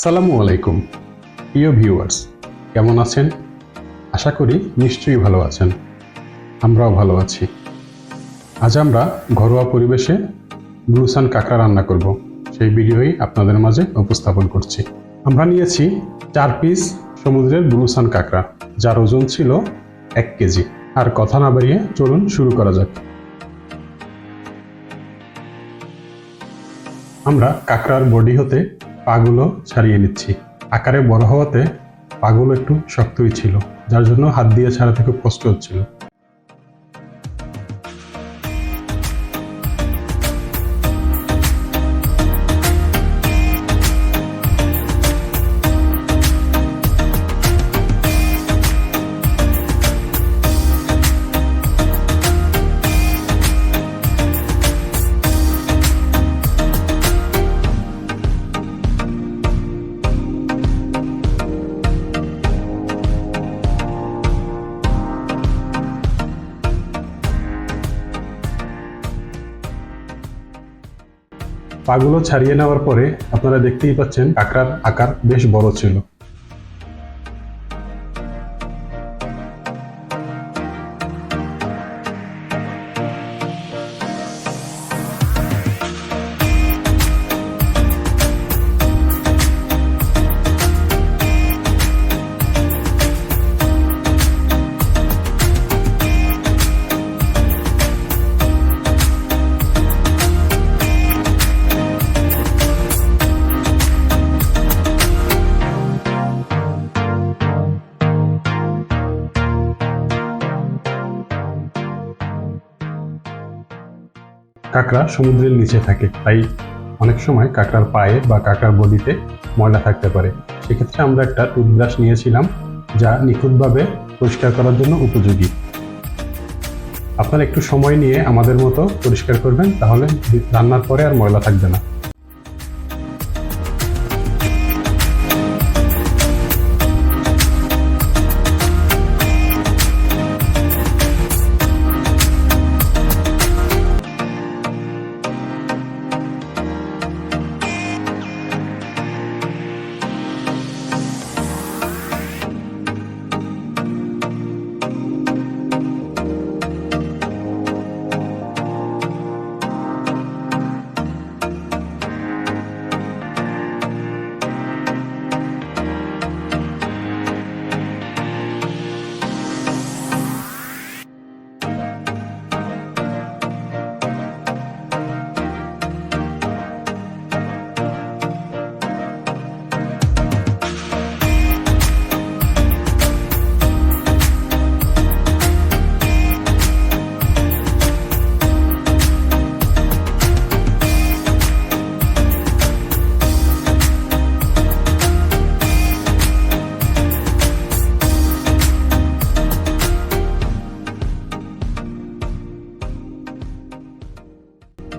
আসসালামু আলাইকুম প্রিয় ভিউয়ার্স, কেমন আছেন? আশা করি নিশ্চয়ই ভালো আছেন। আমরাও ভালো আছি। আজ আমরা ঘরোয়া পরিবেশে ব্লুসান কাঁকড়া রান্না করব, সেই ভিডিওই আপনাদের মাঝে উপস্থাপন করছি। আমরা নিয়েছি 4 পিস সমুদ্রের ব্লুসান কাঁকড়া, যার ওজন ছিল 1 কেজি। আর কথা না বাড়িয়ে চলুন শুরু করা যাক। আমরা কাঁকড়ার বডি হতে পাগুলো ছাড়িয়ে নিচ্ছি। আকারে বড় হওয়াতে পাগুলো একটু শক্তই ছিল, যার জন্য হাত দিয়ে ছাড়াতে খুব কষ্ট হচ্ছিল। পাগুলো ছাড়িয়ে নেওয়ার পরে আপনারা দেখতেই পাচ্ছেন কাঁকড়ার আকার বেশ বড় ছিল। কাঁকড়া সমুদ্রের নিচে থাকে, তাই অনেক সময় কাঁকড়ার পায়ে বা কাঁকড়ার বডিতে ময়লা থাকতে পারে। সেক্ষেত্রে আমরা একটা টুথব্রাশ নিয়েছিলাম, যা নিখুঁতভাবে পরিষ্কার করার জন্য উপযোগী। আপনারা একটু সময় নিয়ে আমাদের মতো পরিষ্কার করবেন, তাহলে রান্নার পরে আর ময়লা থাকবে না।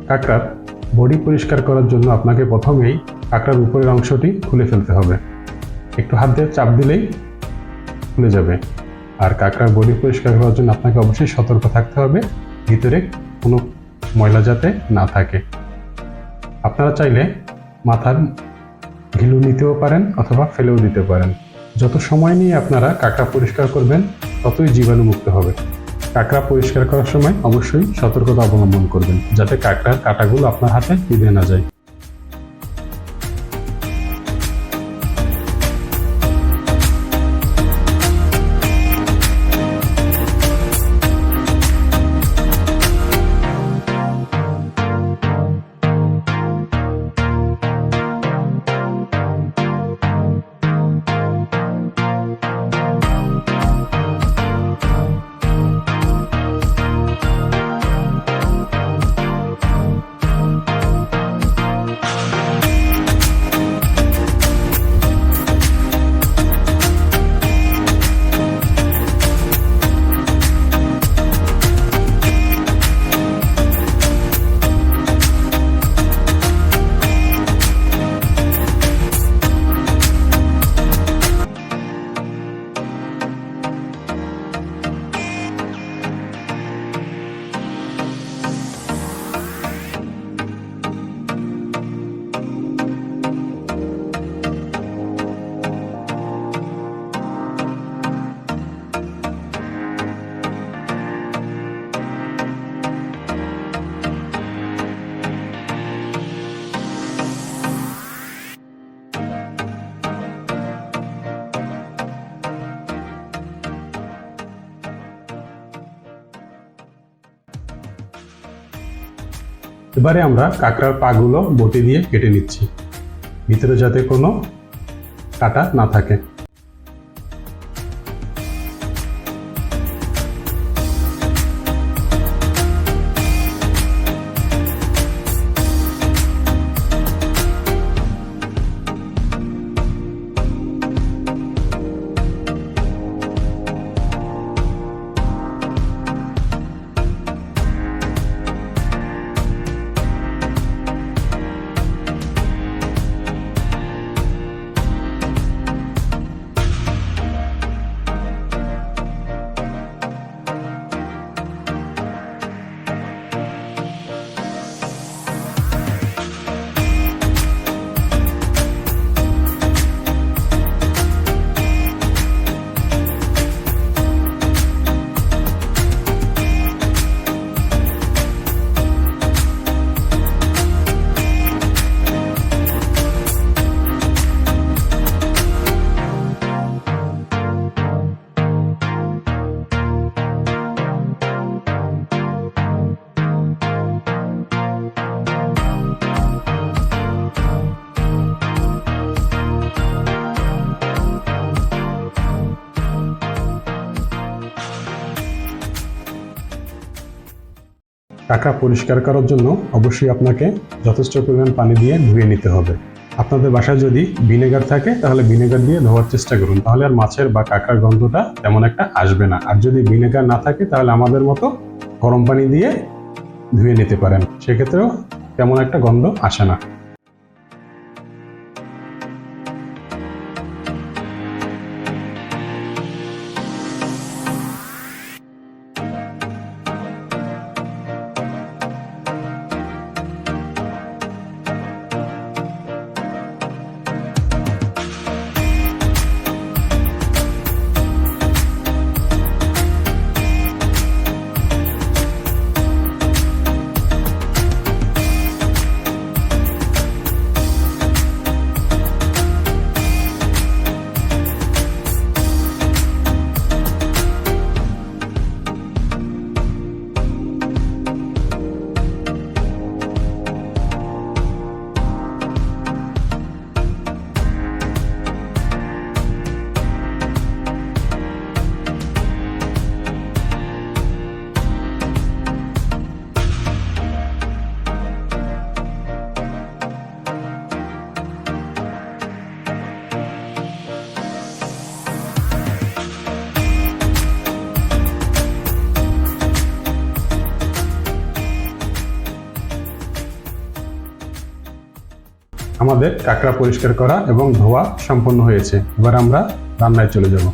কাঁকড়ার বডি পরিষ্কার করার জন্য আপনাকে প্রথমেই কাঁকড়ার উপরের অংশটি খুলে ফেলতে হবে। একটু হাত দিয়ে চাপ দিলেই খুলে যাবে। আর কাঁকড়ার বডি পরিষ্কার করার জন্য আপনাকে অবশ্যই সতর্ক থাকতে হবে, ভিতরে কোনো ময়লা যাতে না থাকে। আপনারা চাইলে মাথার ঘিলু নিতেও পারেন অথবা ফেলেও দিতে পারেন। যত সময় নিয়ে আপনারা কাঁকড়া পরিষ্কার করবেন, ততই জীবাণুমুক্ত হবে। কাঁকড়া পরিষ্কার করার সময় অবশ্যই সতর্কতা অবলম্বন করবেন, যাতে কাঁকড়ার কাঁটাগুলো আপনার হাতে বিঁধে না যায়। এবারে আমরা কাঁকড়ার পাগুলো বটি দিয়ে কেটে নিচ্ছি, ভিতরে যাতে কোনো কাটা না থাকে। কাঁকড়া পরিষ্কার করার জন্য অবশ্যই আপনাকে যথেষ্ট পরিমাণ পানি দিয়ে ধুয়ে নিতে হবে। আপনাদের বাসায় যদি ভিনেগার থাকে তাহলে ভিনেগার দিয়ে ধোয়ার চেষ্টা করুন, তাহলে আর মাছের বা কাঁকড়ার গন্ধটা তেমন একটা আসবে না। আর যদি ভিনেগার না থাকে তাহলে আমাদের মতো গরম পানি দিয়ে ধুয়ে নিতে পারেন, সেক্ষেত্রেও তেমন একটা গন্ধ আসে না। আমাদের কাঁকড়া পরিষ্কার করা এবং ধোয়া সম্পন্ন হয়েছে। এবার আমরা রান্নায় চলে যাব।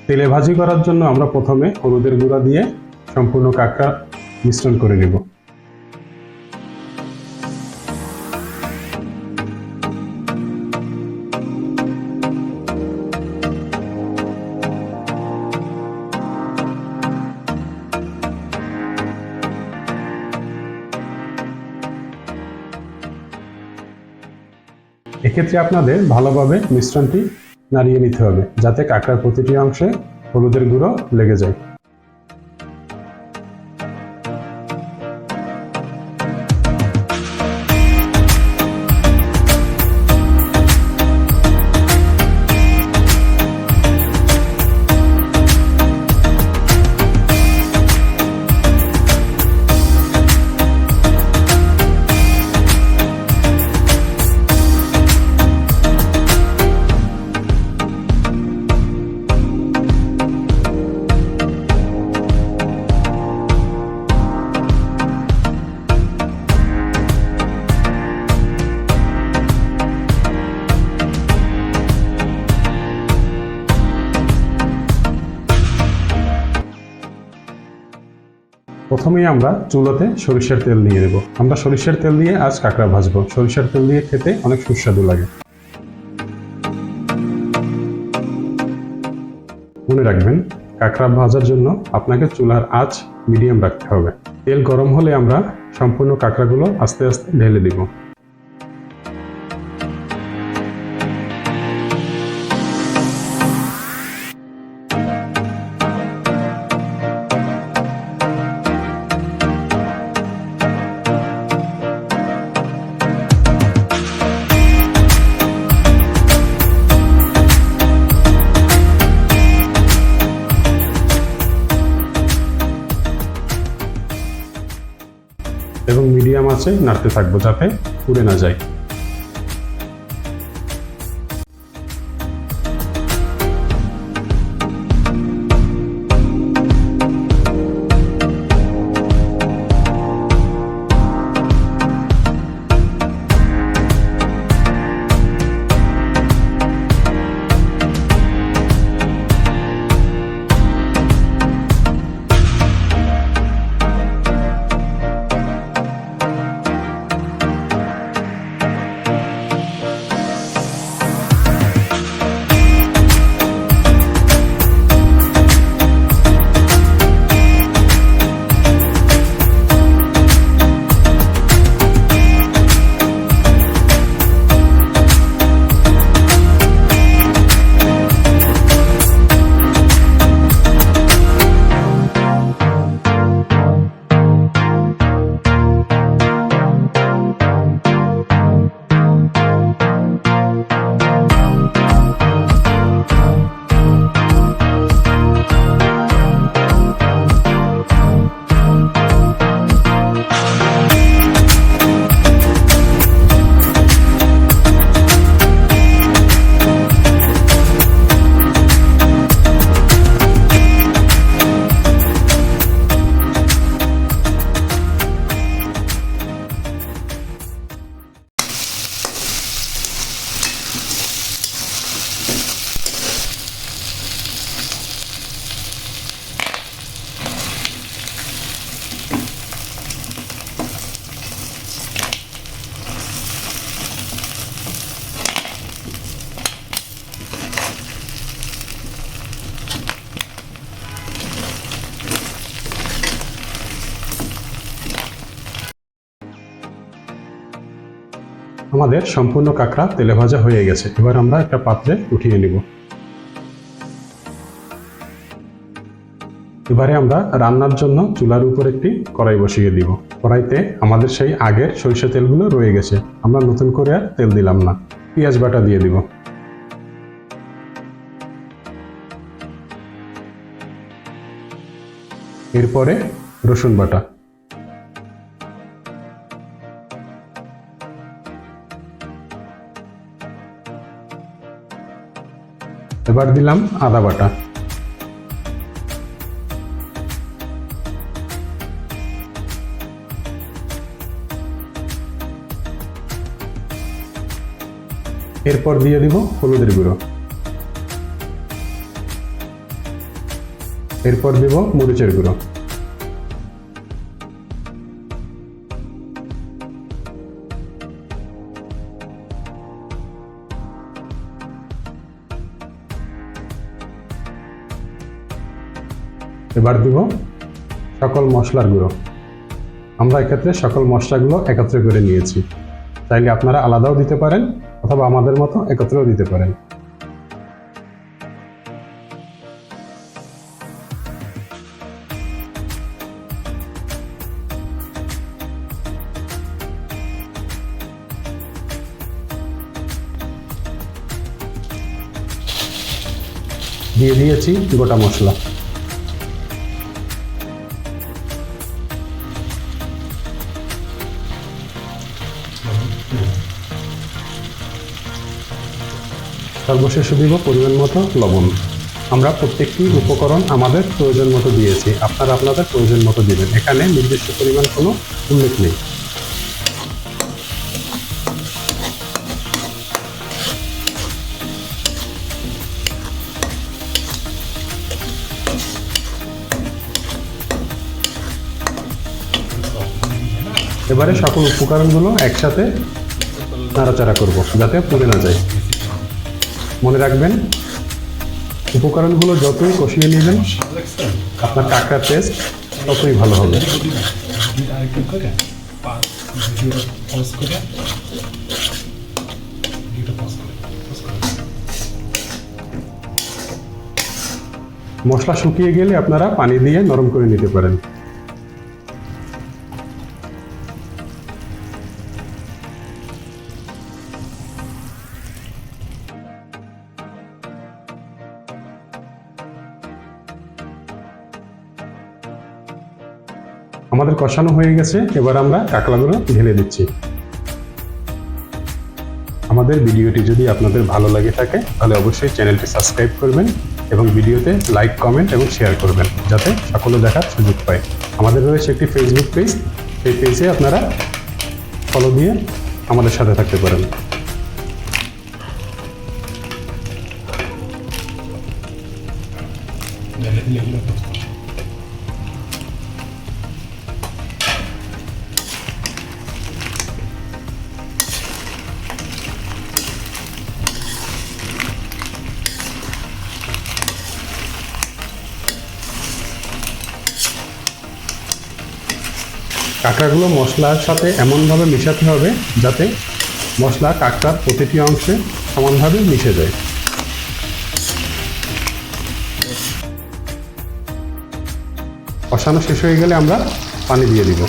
তেলে ভাজি করার জন্য আমরা প্রথমে হলুদের গুঁড়া দিয়ে সম্পূর্ণ কাঁকড়া মিশ্রণ করে নেব। এক্ষেত্রে আপনাদের ভালোভাবে মিশ্রণটি নাড়িয়ে নিতে হবে, যাতে কাঁকড়ার প্রতিটি অংশে হলুদের গুঁড়ো লেগে যায়। প্রথমেই আমরা চুলোতে সরিষার তেল দিয়ে দেব। আমরা সরিষার তেল দিয়ে আজ কাঁকড়া ভাজবো। সরিষার তেল দিয়ে খেতে অনেক সুস্বাদু লাগে। মনে রাখবেন, কাঁকড়া ভাজার জন্য আপনাকে চুলার আঁচ মিডিয়াম রাখতে হবে। তেল গরম হলে আমরা সম্পূর্ণ কাঁকড়াগুলো আস্তে আস্তে ঢেলে দিব। এবং মিডিয়াম আঁচে নাড়তে থাকবো যাতে পুড়ে না যায়। আমাদের সম্পূর্ণ কাঁকড়া তেলে ভাজা হয়ে গেছে। এবার আমরা একটা পাত্রে উঠিয়ে নিব। এবারে আমরা রান্নার জন্য চুলার উপর একটি কড়াই বসিয়ে দিব। কড়াইতে আমাদের সেই আগের সরিষা তেলগুলো রয়ে গেছে, আমরা নতুন করে আর তেল দিলাম না। পেঁয়াজ বাটা দিয়ে দিব। এরপরে রসুন বাটা, এবার দিলাম আদা বাটা, এরপর দিয়ে দিব হলুদের গুঁড়ো, এরপর দিব মরিচের গুঁড়ো, এবার দিব সকল মশলার গুঁড়ো। আমরা এক্ষেত্রে সকল মশলাগুলো একত্রে করে নিয়েছি, চাইলে আপনারা আলাদাও দিতে পারেন অথবা আমাদের মতো একত্রেও দিতে পারেন। দিয়ে দিয়েছি গোটা মশলা। সর্বশেষে দিব পরিমাণ মতো লবণ। আমরা প্রত্যেকটি উপকরণ আমাদের প্রয়োজন মতো দিয়েছি, আপনারা আপনাদের প্রয়োজন মতো দিবেন। এখানে নির্দিষ্ট পরিমাণ কোনো উল্লেখ নেই। এবারে সকল উপকরণগুলো একসাথে নাড়াচাড়া করব যাতে পুড়ে না যায়। মনে রাখবেন, উপকরণগুলো যতই কষিয়ে নেবেন আপনার কাঁকড়ার টেস্ট ততই ভালো হবে। মশলা শুকিয়ে গেলে আপনারা পানি দিয়ে নরম করে নিতে পারেন। আমাদের কষানো হয়ে গেছে, এবার আমরা কাঁকড়াগুলো ঢেলে দিচ্ছি। আমাদের ভিডিওটি যদি আপনাদের ভালো লাগে থাকে তাহলে অবশ্যই চ্যানেলটি সাবস্ক্রাইব করবেন এবং ভিডিওতে লাইক, কমেন্ট এবং শেয়ার করবেন যাতে সকলে দেখার সুযোগ পায়। আমাদের রয়েছে একটি ফেসবুক পেজ, সেই পেজে আপনারা ফলো দিয়ে আমাদের সাথে থাকতে পারেন। কাঁকড়াগুলো মশলার সাথে এমনভাবে মেশাতে হবে যাতে মশলা কাঁকড়ার প্রতিটি অংশে সমানভাবে মিশে যায়। কষানো শেষ হয়ে গেলে আমরা পানি দিয়ে দিব।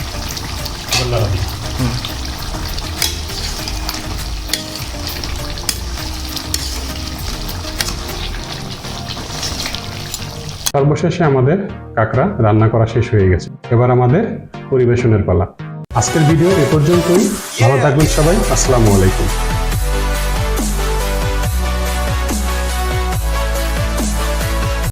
সর্বশেষে আমাদের কাঁকড়া রান্না করা শেষ হয়ে গেছে, এবার আমাদের পরিবেশনের পালা। আজকের ভিডিও এ পর্যন্তই। ভালো থাকবেন সবাই। আসসালামু আলাইকুম।